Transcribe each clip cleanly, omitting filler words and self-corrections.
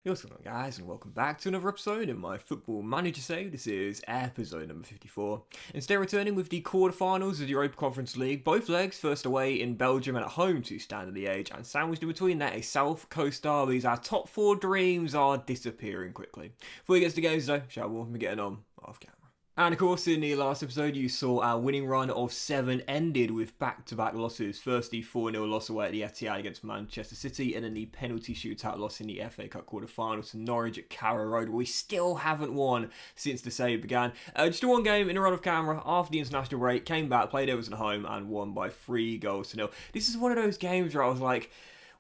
What's going on, guys, and welcome back to another episode in my Football Manager save. This is episode number 54. Instead, returning with the quarterfinals of the Europa Conference League, both legs first away in Belgium and at home to Standard Liège, and sandwiched in between that a South Coast derby as our top four dreams are disappearing quickly. Before we get to the games though, shall we be getting on off camera? And of course, in the last episode, you saw our winning run of 7 ended with back-to-back losses. First, the 4-0 loss away at the Etihad against Manchester City, and then the penalty shootout loss in the FA Cup quarter-final to Norwich at Carrow Road, where we still haven't won since the save began. Just one game in a run of camera after the international break, came back, played Everton at home, and won by 3-0. This is one of those games where I was like,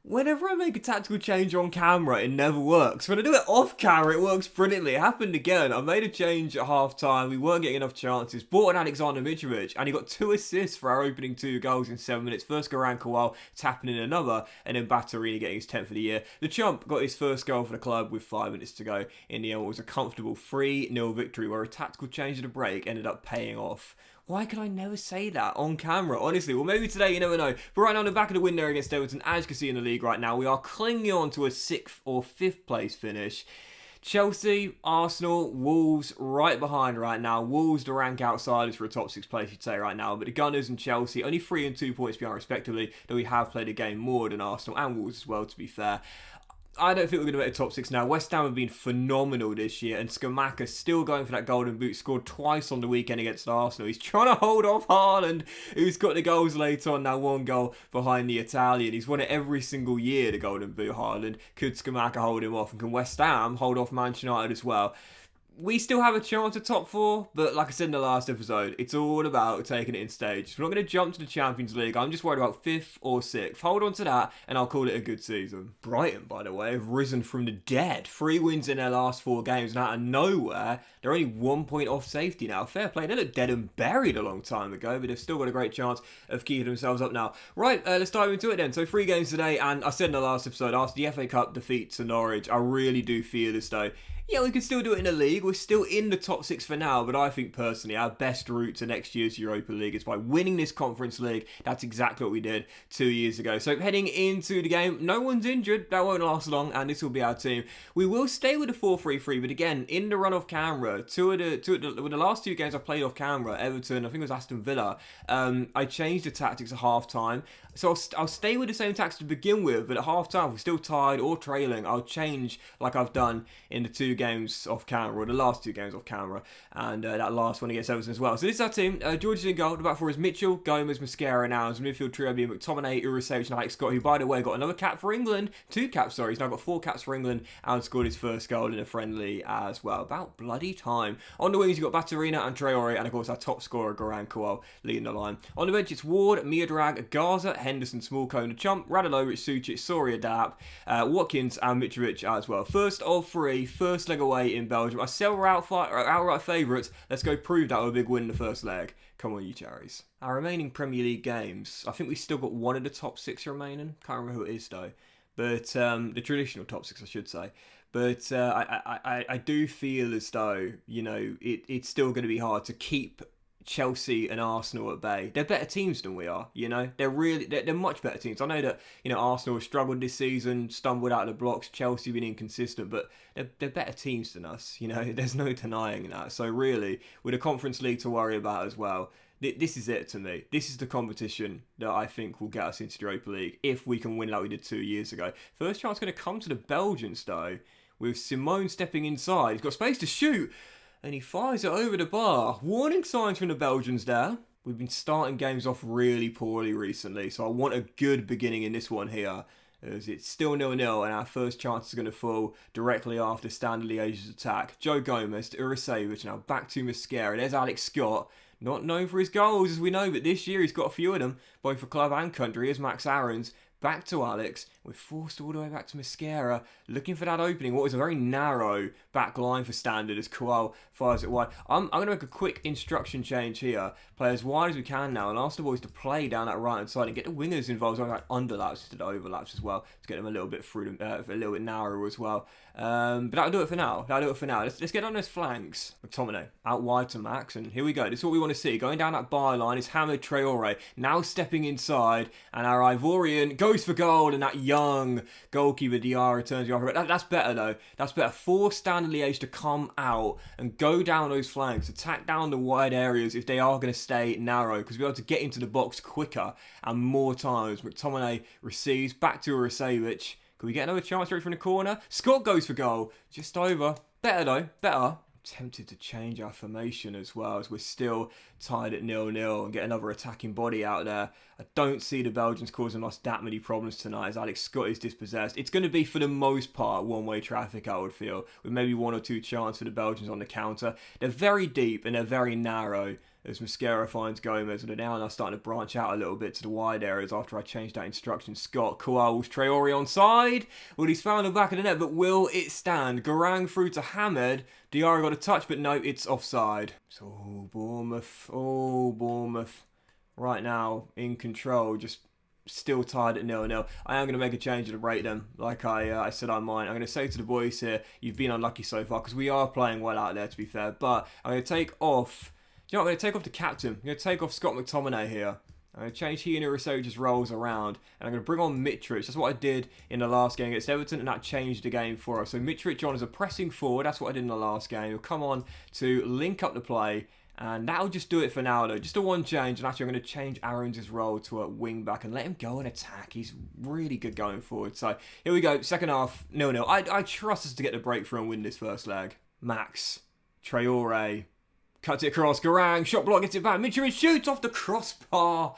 whenever I make a tactical change on camera, it never works. When I do it off camera, it works brilliantly. It happened again. I made a change at half time. We weren't getting enough chances. Brought in Alexander Mitrovic, and he got 2 assists for our opening 2 goals in 7 minutes. First Goran Kowal tapping in another, and then Batterini getting his 10th of the year. The chump got his first goal for the club with 5 minutes to go. In the end, it was a comfortable 3-0 victory where a tactical change at the break ended up paying off. Why can I never say that on camera? Honestly, well, maybe today, you never know. But right now, on the back of the window against Everton, as you can see in the league right now, we are clinging on to a 6th or 5th place finish. Chelsea, Arsenal, Wolves right behind right now. Wolves the rank outsiders for a top 6 place, you'd say right now. But the Gunners and Chelsea only 3 and 2 points behind respectively, though we have played a game more than Arsenal and Wolves as well, to be fair. I don't think we're going to make a top 6 now. West Ham have been phenomenal this year, and Scamacca still going for that golden boot. Scored twice on the weekend against Arsenal. He's trying to hold off Haaland, who's got the goals later on. Now 1 goal behind the Italian. He's won it every single year, the golden boot, Haaland. Could Scamacca hold him off? And can West Ham hold off Manchester United as well? We still have a chance at top 4, but like I said in the last episode, it's all about taking it in stages. We're not going to jump to the Champions League. I'm just worried about 5th or 6th. Hold on to that, and I'll call it a good season. Brighton, by the way, have risen from the dead. 3 wins in their last 4 games, and out of nowhere, they're only 1 point off safety now. Fair play. They looked dead and buried a long time ago, but they've still got a great chance of keeping themselves up now. Right, let's dive into it then. So 3 games today, and I said in the last episode, after the FA Cup defeat to Norwich, I really do feel as though, yeah, we can still do it in the league. We're still in the top 6 for now, but I think personally our best route to next year's Europa League is by winning this Conference League. That's exactly what we did 2 years ago. So heading into the game, no one's injured. That won't last long, and this will be our team. We will stay with the 4-3-3, but again, in the run off camera, with the last 2 games I played off camera, Everton, I think it was Aston Villa, I changed the tactics at half time. So I'll stay with the same tactics to begin with, but at half time, if we're still tied or trailing, I'll change like I've done in the 2 games off camera, or the last 2 games off camera, and that last one against Everton as well. So this is our team. George is in goal. The back 4 is Mitchell, Gomez, Mascara now. As midfield trio being McTominay, Urisevic, and Alex Scott, who, by the way, got another cap for England. 2 caps, sorry. He's now got 4 caps for England and scored his first goal in a friendly as well. About bloody time. On the wings, you've got Batterina and Traore, and of course our top scorer, Goran Kowal, leading the line. On the bench, it's Ward, Miodrag, Garza, Henderson, Smallcone, Chump, Radulovic, Sucic, Soria, Dap, Watkins, and Mitrovic as well. First of 3, first leg away in Belgium. I said we're outright favourites. Let's go prove that with a big win in the first leg. Come on, you cherries. Our remaining Premier League games, I think we still got 1 of the top 6 remaining. Can't remember who it is though. But the traditional top 6, I should say. But I do feel as though, you know, it's still going to be hard to keep Chelsea and Arsenal at bay. They're better teams than we are, you know. They're much better teams. I know that, you know, Arsenal have struggled this season, stumbled out of the blocks. Chelsea have been inconsistent, but they're better teams than us, you know. There's no denying that. So really, with a Conference League to worry about as well, this is it to me. This is the competition that I think will get us into the Europa League if we can win like we did 2 years ago. First chance going to come to the Belgians though, with Simone stepping inside. He's got space to shoot, and he fires it over the bar. Warning signs from the Belgians there. We've been starting games off really poorly recently, so I want a good beginning in this one here, as it's still 0-0, and our first chance is going to fall directly after Standard Liège's attack. Joe Gomez to Urisevic, now back to Mascara. There's Alex Scott, not known for his goals as we know, but this year he's got a few of them, both for club and country. Here's Max Aarons. Back to Alex. We're forced all the way back to Mascara, looking for that opening. What is a very narrow back line for Standard as Kowal fires it wide. I'm going to make a quick instruction change here. Play as wide as we can now and ask the boys to play down that right hand side and get the wingers involved, like underlaps instead of overlaps as well, to get them a little bit through them, a little bit narrower as well. But that'll do it for now. Let's get on those flanks. McTominay out wide to Max, and here we go. This is what we want to see. Going down that byline is Hamid Traore, now stepping inside, and our Ivorian goes for goal, and that young goalkeeper Diarra turns the other way. That's better though. That's better. Force Standard Liège to come out and go down those flanks, attack down the wide areas if they are going to stay narrow, because we're able to get into the box quicker and more times. McTominay receives back to Urasevic. Can we get another chance straight from the corner? Scott goes for goal. Just over. Better though. Better. Tempted to change our formation as well, as we're still tied at 0-0 and get another attacking body out there. I don't see the Belgians causing us that many problems tonight as Alex Scott is dispossessed. It's going to be, for the most part, one-way traffic, I would feel, with maybe one or two chances for the Belgians on the counter. They're very deep and they're very narrow, as Mosquera finds Gomez, and they're now starting to branch out a little bit to the wide areas after I changed that instruction. Scott, Kouaouz, Traore onside. Well, he's found the back of the net, but will it stand? Garang through to Hamed. Diarra got a touch, but no, it's offside. So, Bournemouth. Right now, in control, just still tied at 0-0. I am going to make a change at the break then, like I said I might. I'm going to say to the boys here, you've been unlucky so far, because we are playing well out there, to be fair, but I'm going to take off... Do you know what? I'm going to take off the captain. I'm going to take off Scott McTominay here. I'm going to change he and Urasevic roles around. And I'm going to bring on Mitrovic. That's what I did in the last game against Everton, and that changed the game for us. So Mitrovic on as a pressing forward. That's what I did in the last game. He'll come on to link up the play. And that'll just do it for now, though. Just a one change. And actually, I'm going to change Aaron's role to a wing back and let him go and attack. He's really good going forward. So here we go. Second half, 0-0. I trust us to get the breakthrough and win this first leg. Max. Traore. Cuts it across, Garang, shot block, gets it back, Mitrovic shoots off the crossbar,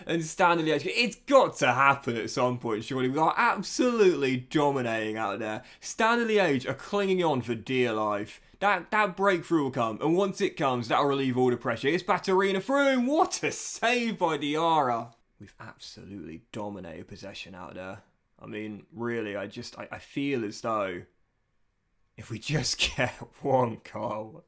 and Standard Liège. It's got to happen at some point, surely. We are absolutely dominating out there. Standard Liège are clinging on for dear life. That breakthrough will come, and once it comes, that'll relieve all the pressure. It's Batarina through, what a save by Diarra. We've absolutely dominated possession out there. I mean, really, I feel as though if we just get one goal,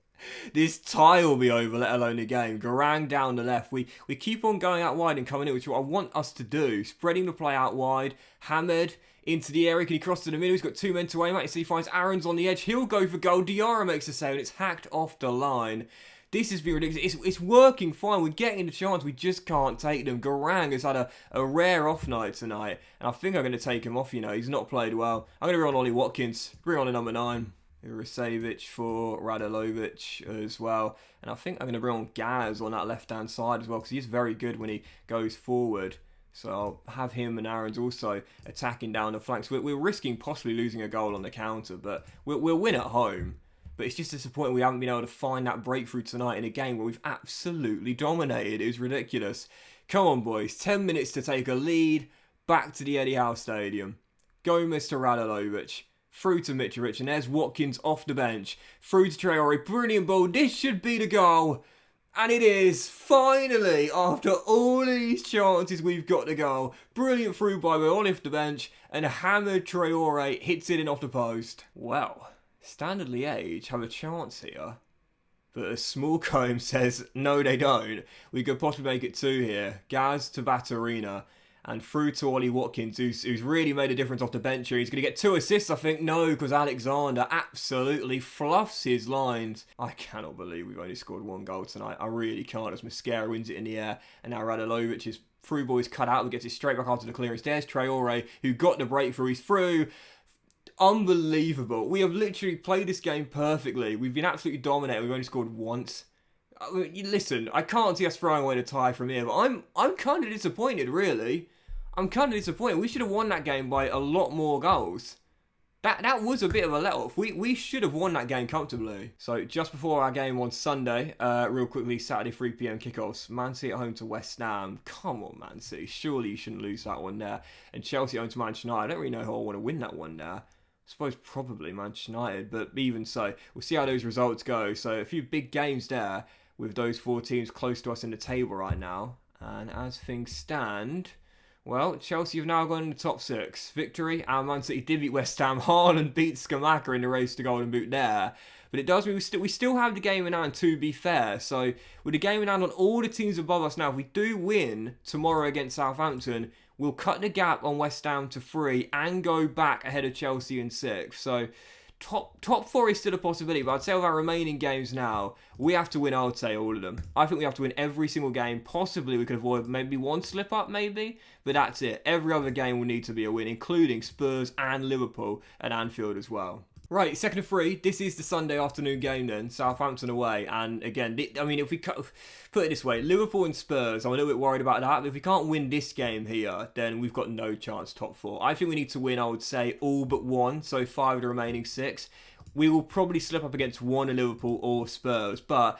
this tie will be over, let alone the game. Garang down the left. We keep on going out wide and coming in, which is what I want us to do. Spreading the play out wide. Hamed into the area. Can he cross to the middle? He's got two men to aim at. So he finds Aaron's on the edge. He'll go for goal. Diarra makes a save and it's hacked off the line. This has been ridiculous. It's working fine. We're getting the chance. We just can't take them. Garang has had a rare off night tonight. And I think I'm going to take him off, you know. He's not played well. I'm going to bring on Ollie Watkins. Bring on a number 9. Urasevic for Radulovic as well. And I think I'm going to bring on Gaz on that left-hand side as well, because he's very good when he goes forward. So I'll have him and Aaron's also attacking down the flanks. We're risking possibly losing a goal on the counter, but we'll win at home. But it's just disappointing we haven't been able to find that breakthrough tonight in a game where we've absolutely dominated. It was ridiculous. Come on, boys. 10 minutes to take a lead. Back to the Eddie Howe Stadium. Gomez to Radulovic. Through to Mitrovic, and there's Watkins off the bench. Through to Traore, brilliant ball. This should be the goal. And it is, finally, after all these chances, we've got the goal. Brilliant through by on off the bench, and Hamid Traore hits it in off the post. Well, Standard Liège have a chance here, but as Smallcombe says, no they don't. We could possibly make it 2 here. Gaz to Batarina. And through to Ollie Watkins, who's really made a difference off the bench here. He's going to get 2 assists, I think. No, because Alexander absolutely fluffs his lines. I cannot believe we've only scored 1 goal tonight. I really can't, as Mosquera wins it in the air. And now Radulovic's through ball is cut out and gets it straight back after the clearance. There's Traore, who got the breakthrough. He's through. Unbelievable. We have literally played this game perfectly. We've been absolutely dominating. We've only scored once. I mean, listen, I can't see us throwing away the tie from here, but I'm kind of disappointed, really. I'm kind of disappointed. We should have won that game by a lot more goals. That was a bit of a let-off. We should have won that game comfortably. So just before our game on Sunday, real quickly, Saturday 3 PM kickoffs. Man City at home to West Ham. Come on, Man City. Surely you shouldn't lose that one there. And Chelsea at home to Manchester United. I don't really know how I want to win that one there. I suppose probably Manchester United, but even so, we'll see how those results go. So a few big games there with those 4 teams close to us in the table right now. And as things stand, well, Chelsea have now gone in the top 6. Victory, and Man City did beat West Ham. Haaland beat Skamaka in the race to Golden Boot there. But it does mean we still have the game in hand, to be fair. So with the game in hand on all the teams above us now, if we do win tomorrow against Southampton, we'll cut the gap on West Ham to 3 and go back ahead of Chelsea in 6th. So top four is still a possibility, but I'd say with our remaining games now, we have to win, I would say, all of them. I think we have to win every single game. Possibly we could avoid maybe one slip up, maybe, but that's it. Every other game will need to be a win, including Spurs and Liverpool at Anfield as well. Right, second of three. This is the Sunday afternoon game then, Southampton away. And again, I mean, if we put it this way, Liverpool and Spurs, I'm a little bit worried about that. But if we can't win this game here, then we've got no chance top four. I think we need to win, I would say, all but one. So 5 of the remaining 6. We will probably slip up against one of Liverpool or Spurs. But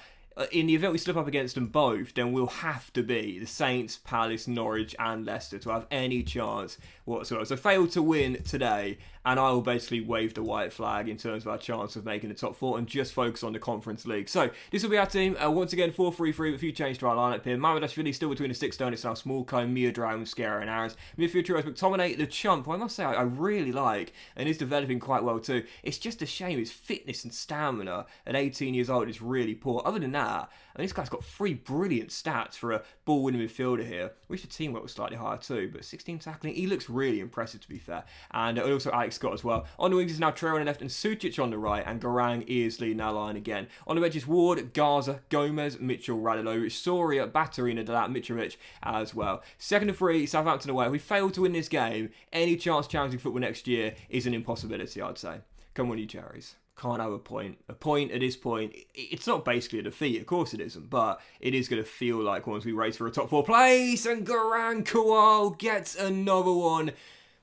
in the event we slip up against them both, then we'll have to be the Saints, Palace, Norwich and Leicester to have any chance whatsoever. So fail to win today, and I will basically wave the white flag in terms of our chance of making the top 4 and just focus on the Conference League. So this will be our team. Once again, 4-3-3 with a few changes to our lineup here. Mamadashvili still between the 6 stone. It's now Smallcombe, Mia Drown, Mascara and Aaron's. Midfield trio is McTominay, the chump, who I must say I really like and is developing quite well too. It's just a shame his fitness and stamina at 18 years old is really poor. Other than that, and this guy's got 3 brilliant stats for a ball-winning midfielder here. Wish the teamwork was slightly higher too, but 16 tackling, he looks really impressive to be fair. And also Alex Scott as well. On the wings is now Trero on the left and Sucic on the right, and Garang is leading our line again. On the edge is Ward, Garza, Gomez, Mitchell, Radilovic, Soria, Batarina, Delat, Mitrovic as well. Second of 3, Southampton away. If we fail to win this game, any chance challenging football next year is an impossibility, I'd say. Come on, you Cherries. Can't have a point. A point at this point, it's not basically a defeat, of course it isn't, but it is going to feel like once we race for a top 4 place, and Garang Kowal gets another one.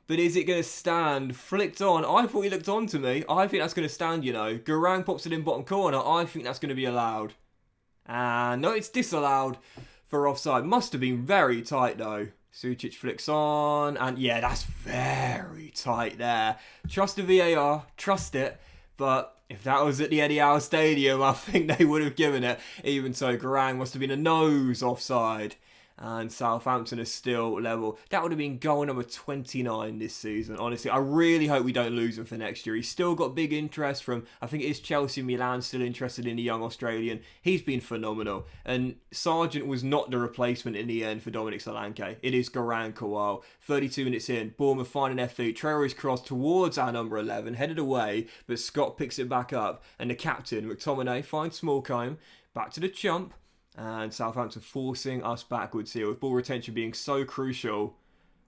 But is it going to stand? Flicked on. I thought he looked on to me. I think that's going to stand, you know. Garang pops it in bottom corner. I think that's going to be allowed. And no, it's disallowed for offside. Must have been very tight though. Sucic flicks on. And yeah, that's very tight there. Trust the VAR. Trust it. But if that was at the Eddie Howe Stadium, I think they would have given it. Even so, Garang must have been a nose offside. And Southampton is still level. That would have been goal number 29 this season. Honestly, I really hope we don't lose him for next year. He's still got big interest from, I think it is Chelsea and Milan still interested in the young Australian. He's been phenomenal. And Sargent was not the replacement in the end for Dominic Solanke. It is Garang Kowal. 32 minutes in, Bournemouth find an FV. Traore's cross towards our number 11, headed away, but Scott picks it back up. And the captain, McTominay, finds Smallcombe. Back to the chump. And Southampton forcing us backwards here with ball retention being so crucial.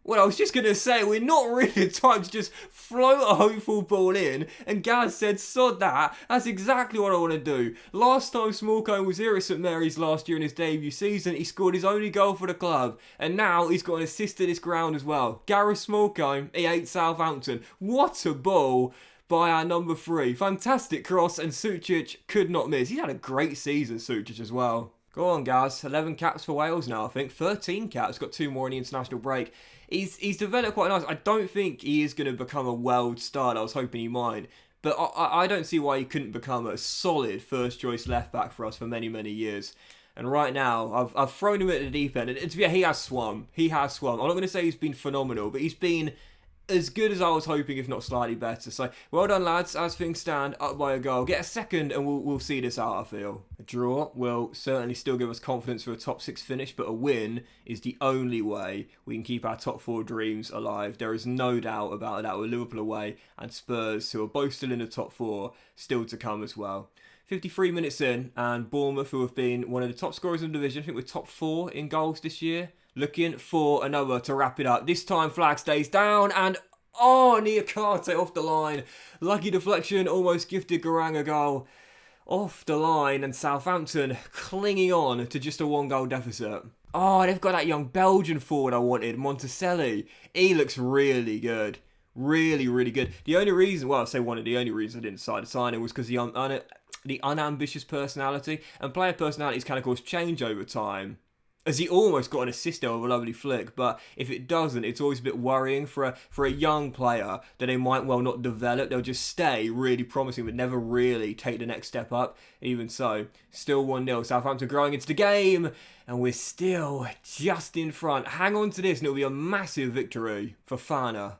Well, I was just going to say, we're not really the type to just float a hopeful ball in. And Gaz said, sod that. That's exactly what I want to do. Last time Smallcombe was here at St Mary's last year in his debut season, he scored his only goal for the club. And now he's got an assist to this ground as well. Gareth Smallcombe, he ate Southampton. What a ball by our number 3. Fantastic cross, and Sucic could not miss. He's had a great season, Sucic, as well. Go on, guys. 11 caps for Wales now, I think. 13 caps. Got 2 more in the international break. He's developed quite nice. I don't think he is going to become a world star. I was hoping he might. But I don't see why he couldn't become a solid first-choice left-back for us for many, many years. And right now, I've thrown him at the deep end. Yeah, he has swum. He has swum. I'm not going to say he's been phenomenal, but he's been as good as I was hoping, if not slightly better. So, well done, lads. As things stand, up by a goal. Get a second and we'll see this out, I feel. A draw will certainly still give us confidence for a top 6 finish, but a win is the only way we can keep our top 4 dreams alive. There is no doubt about that, with Liverpool away and Spurs, who are both still in the top 4, still to come as well. 53 minutes in, and Bournemouth, who have been one of the top scorers in the division, I think we're top 4 in goals this year, looking for another to wrap it up. This time flag stays down, and Niakate off the line. Lucky deflection, almost gifted Garang a goal. Off the line, and Southampton clinging on to just a 1-goal deficit. Oh, they've got that young Belgian forward I wanted, Monticelli. He looks really good. Really, really good. The only reason, well, I say one of the only reasons I didn't decide to sign him was because the unambitious personality. And player personalities can, of course, change over time, as he almost got an assist there with a lovely flick. But if it doesn't, it's always a bit worrying for a young player that they might well not develop. They'll just stay really promising but never really take the next step up. Even so, still 1-0. Southampton growing into the game, and we're still just in front. Hang on to this and it'll be a massive victory for Fana.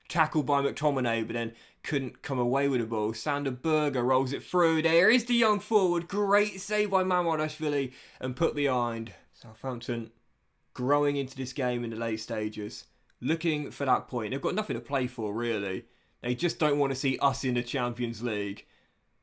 Tackled by McTominay, but then couldn't come away with the ball. Sander Berger rolls it through. There is the young forward. Great save by Mamadashvili and put behind. Southampton growing into this game in the late stages, looking for that point. They've got nothing to play for, really. They just don't want to see us in the Champions League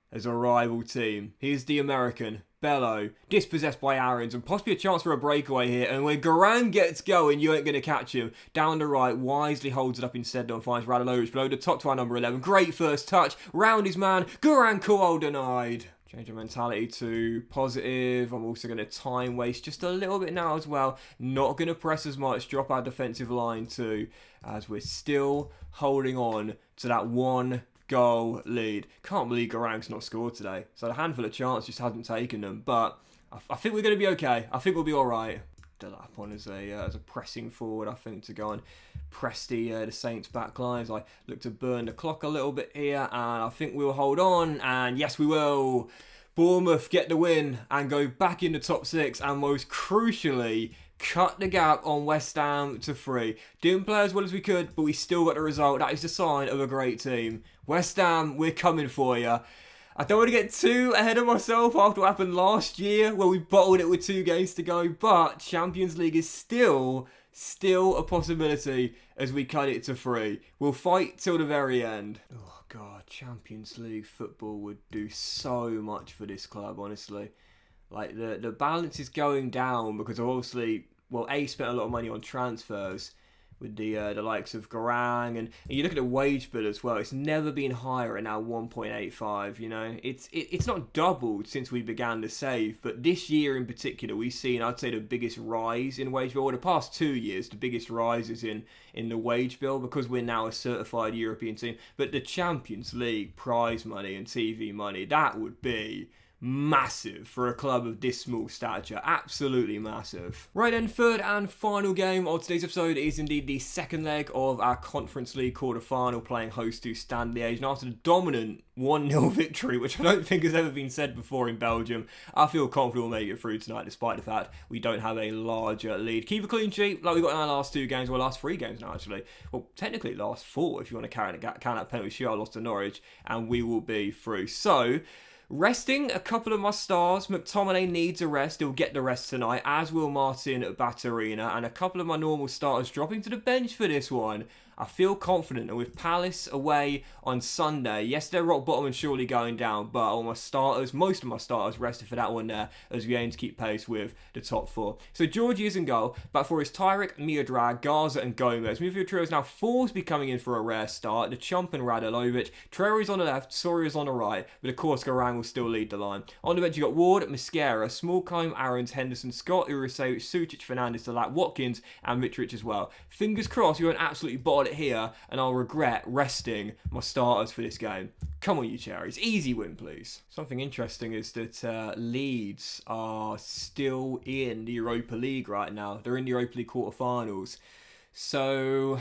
as a rival team. Here's the American, Bello, dispossessed by Aarons, and possibly a chance for a breakaway here. And when Garang gets going, you ain't going to catch him. Down the right, wisely holds it up instead and finds Radulovic below the top to our number 11. Great first touch, round his man, Garang Kuol denied. Change your mentality to positive. I'm also going to time waste just a little bit now as well. Not going to press as much, drop our defensive line too, as we're still holding on to that 1-goal lead. Can't believe Garang's not scored today. So a handful of chances, just hasn't taken them. But I think we're going to be okay. I think we'll be all right. Delap on as a pressing forward, I think, to go and press the Saints back lines. I look to burn the clock a little bit here, and I think we'll hold on, and yes, we will. Bournemouth get the win and go back in the top 6, and most crucially, cut the gap on West Ham to 3. Didn't play as well as we could, but we still got the result. That is the sign of a great team. West Ham, we're coming for you. I don't want to get too ahead of myself after what happened last year where we bottled it with 2 games to go, but Champions League is still a possibility as we cut it to 3. We'll fight till the very end. Oh God, Champions League football would do so much for this club, honestly. Like the balance is going down because of obviously, well, A, spent a lot of money on transfers with the likes of Garang, and you look at the wage bill as well. It's never been higher at now 1.85. You know, it's not doubled since we began to save, but this year in particular, we've seen, I'd say, the biggest rise in wage bill. Or the past 2 years, the biggest rises in the wage bill because we're now a certified European team. But the Champions League prize money and TV money, that would be massive for a club of this small stature. Absolutely massive. Right then, third and final game of today's episode is indeed the second leg of our Conference League quarter-final, playing host to Stade Liège. And after the dominant 1-0 victory, which I don't think has ever been said before in Belgium, I feel confident we'll make it through tonight, despite the fact we don't have a larger lead. Keep a clean sheet like we got in our last 2 games, well, last 3 games now, actually. Well, technically last 4, if you want to count that penalty shootout loss to Norwich, and we will be through. So, resting a couple of my stars. McTominay needs a rest. He'll get the rest tonight, as will Martin Batterina. And a couple of my normal starters dropping to the bench for this one. I feel confident, and with Palace away on Sunday, yes, they're rock bottom and surely going down, but all my starters, most of my starters, rested for that one there as we aim to keep pace with the top 4. So Georgie is in goal, but for his Tyrick, Miodrag, Garza and Gomez. Midfield trio is now Forsby coming in for a rare start, the Chump and Radulovic. Traore's on the left, Soria's on the right, but of course Garang will still lead the line. On the bench you got Ward, Mascara, Smallcombe, Aarons, Henderson, Scott, Urusevich, Sucic, Fernandes, Delap, Watkins and Mitrovic as well. Fingers crossed you won't absolutely bottle it here, and I'll regret resting my starters for this game. Come on, you cherries. Easy win, please. Something interesting is that Leeds are still in the Europa League right now. They're in the Europa League quarterfinals. So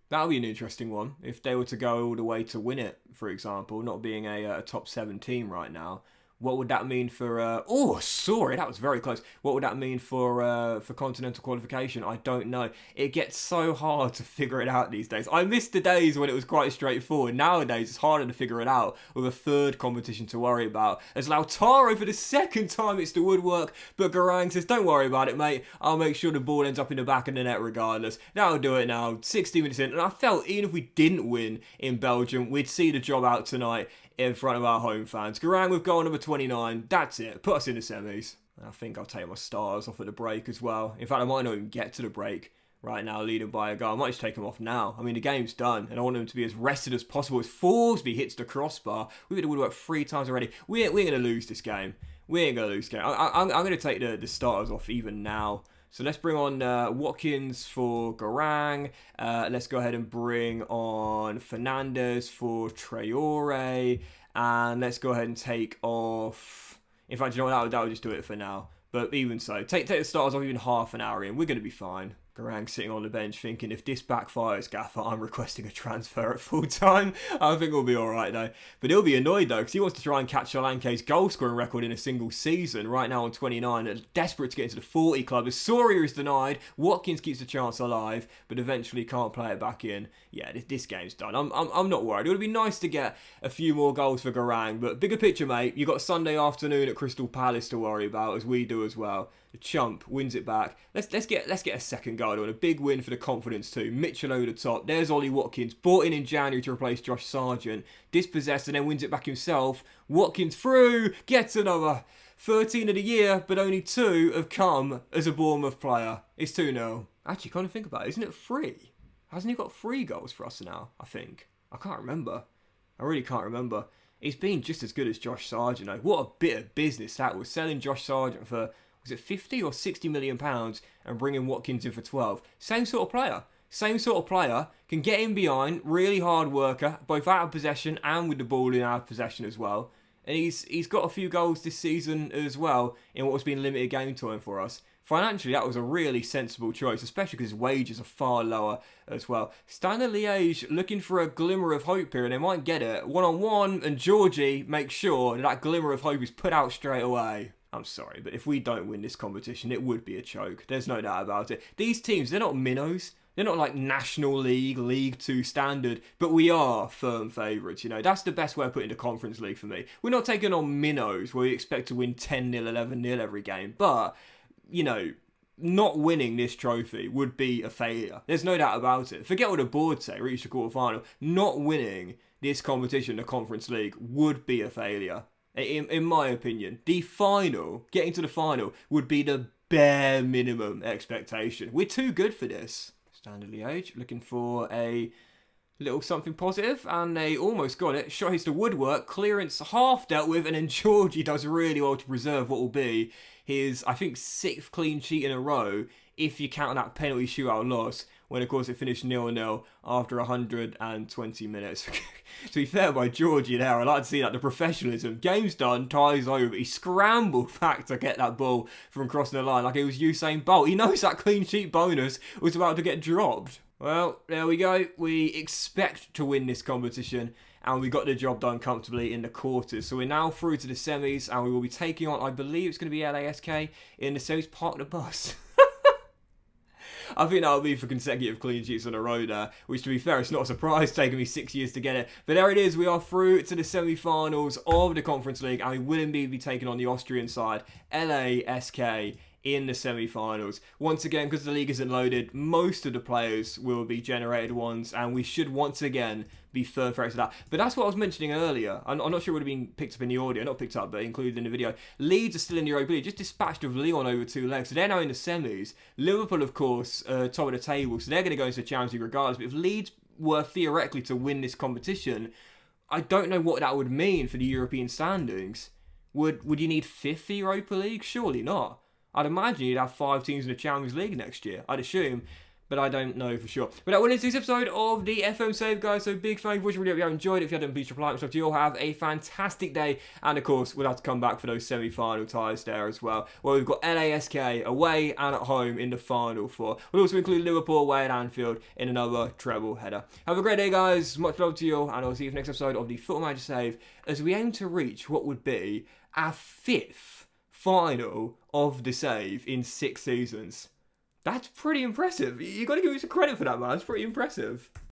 that'll be an interesting one. If they were to go all the way to win it, for example, not being a top 7 team right now, what would that mean for... oh, sorry, that was very close. What would that mean for continental qualification? I don't know. It gets so hard to figure it out these days. I miss the days when it was quite straightforward. Nowadays, it's harder to figure it out with a third competition to worry about. As Lautaro, for the second time, it's the woodwork. But Garang says, don't worry about it, mate. I'll make sure the ball ends up in the back of the net regardless. That'll do it now. 60 minutes in. And I felt even if we didn't win in Belgium, we'd see the job out tonight in front of our home fans. Garang with goal number 29. That's it. Put us in the semis. And I think I'll take my stars off at the break as well. In fact, I might not even get to the break right now, leading by a goal. I might just take them off now. I mean, the game's done, and I want them to be as rested as possible. As Forsby hits the crossbar. We've hit the woodwork 3 times already. We're going to lose this game. We ain't going to lose this game. I'm going to take the starters off even now. So let's bring on Watkins for Garang. Let's go ahead and bring on Fernandes for Traore. And let's go ahead and take off... In fact, you know what? That would just do it for now. But even so, take the starters off even half an hour in. We're going to be fine. Garang sitting on the bench thinking, if this backfires, Gaffer, I'm requesting a transfer at full time. I think we'll be alright though. But he'll be annoyed though, because he wants to try and catch Solanke's goal scoring record in a single season, right now on 29, and desperate to get into the 40 club. As Soria is denied, Watkins keeps the chance alive, but eventually can't play it back in. Yeah, this game's done. I'm not worried. It would be nice to get a few more goals for Garang, but bigger picture, mate, you've got Sunday afternoon at Crystal Palace to worry about, as we do as well. The Chump wins it back. Let's get a second Lingard on. A big win for the confidence too. Mitchell over the top. There's Ollie Watkins, brought in January to replace Josh Sargent. Dispossessed and then wins it back himself. Watkins through, gets another. 13 of the year, but only 2 have come as a Bournemouth player. It's 2-0. Actually, kind of think about it, isn't it 3? Hasn't he got 3 goals for us now, I think? I can't remember. I really can't remember. He's been just as good as Josh Sargent, though. What a bit of business that was. Selling Josh Sargent for, was it 50 or 60 million pounds and bringing Watkins in for 12. Same sort of player. Same sort of player. Can get in behind. Really hard worker. Both out of possession and with the ball in out of possession as well. And he's got a few goals this season as well in what has been limited game time for us. Financially, that was a really sensible choice, especially because his wages are far lower as well. Standard Liège looking for a glimmer of hope here, and they might get it. One-on-one, and Georgie makes sure that glimmer of hope is put out straight away. I'm sorry, but if we don't win this competition, it would be a choke. There's no doubt about it. These teams, they're not minnows. They're not like National League, League 2 standard, but we are firm favourites, you know. That's the best way of putting the Conference League for me. We're not taking on minnows where we expect to win 10-0, 11-0 every game, but, you know, not winning this trophy would be a failure. There's no doubt about it. Forget what the board say, reach the quarter-final. Not winning this competition, the Conference League, would be a failure. In my opinion, the final, getting to the final, would be the bare minimum expectation. We're too good for this. Standard Liège looking for a little something positive, and they almost got it. Shot hits the woodwork, clearance half dealt with, and then Georgie does really well to preserve what will be his, I think, 6th clean sheet in a row, if you count that penalty shootout loss, when of course it finished 0-0 after 120 minutes. To be fair by Georgie there, I like to see that, the professionalism. Game's done, ties over. He scrambled back to get that ball from crossing the line like it was Usain Bolt. He knows that clean sheet bonus was about to get dropped. Well, there we go. We expect to win this competition, and we got the job done comfortably in the quarters. So we're now through to the semis, and we will be taking on, I believe it's going to be LASK in the semis. Park the bus. I think that'll be for consecutive clean sheets on a row there, which to be fair, it's not a surprise, taking me 6 years to get it. But there it is, we are through to the semi-finals of the Conference League, and we will indeed be taking on the Austrian side, LASK, in the semi-finals. Once again, because the league isn't loaded, most of the players will be generated ones, and we should once again be firm favorites of that. But that's what I was mentioning earlier. I'm not sure it would have been picked up in the audio, not picked up, but included in the video. Leeds are still in the Europa League, just dispatched of Lyon over 2 legs, so they're now in the semis. Liverpool, of course, top of the table, so they're going to go into the Champions League regardless. But if Leeds were theoretically to win this competition, I don't know what that would mean for the European standings. Would you need 5th Europa League? Surely not. I'd imagine you'd have 5 teams in the Champions League next year, I'd assume, but I don't know for sure. But that will end this episode of the FM Save, guys, so big thank you for watching. Really hope you have enjoyed it. If you haven't, please reply. So you all have a fantastic day, and of course, we'll have to come back for those semi-final ties there as well, where we've got LASK away and at home in the final 4. We'll also include Liverpool away at Anfield in another treble header. Have a great day, guys. Much love to you all, and I'll see you for the next episode of the Football Manager Save, as we aim to reach what would be our 5th final of the save in 6 seasons. That's pretty impressive. You got to give me some credit for that, man. It's pretty impressive.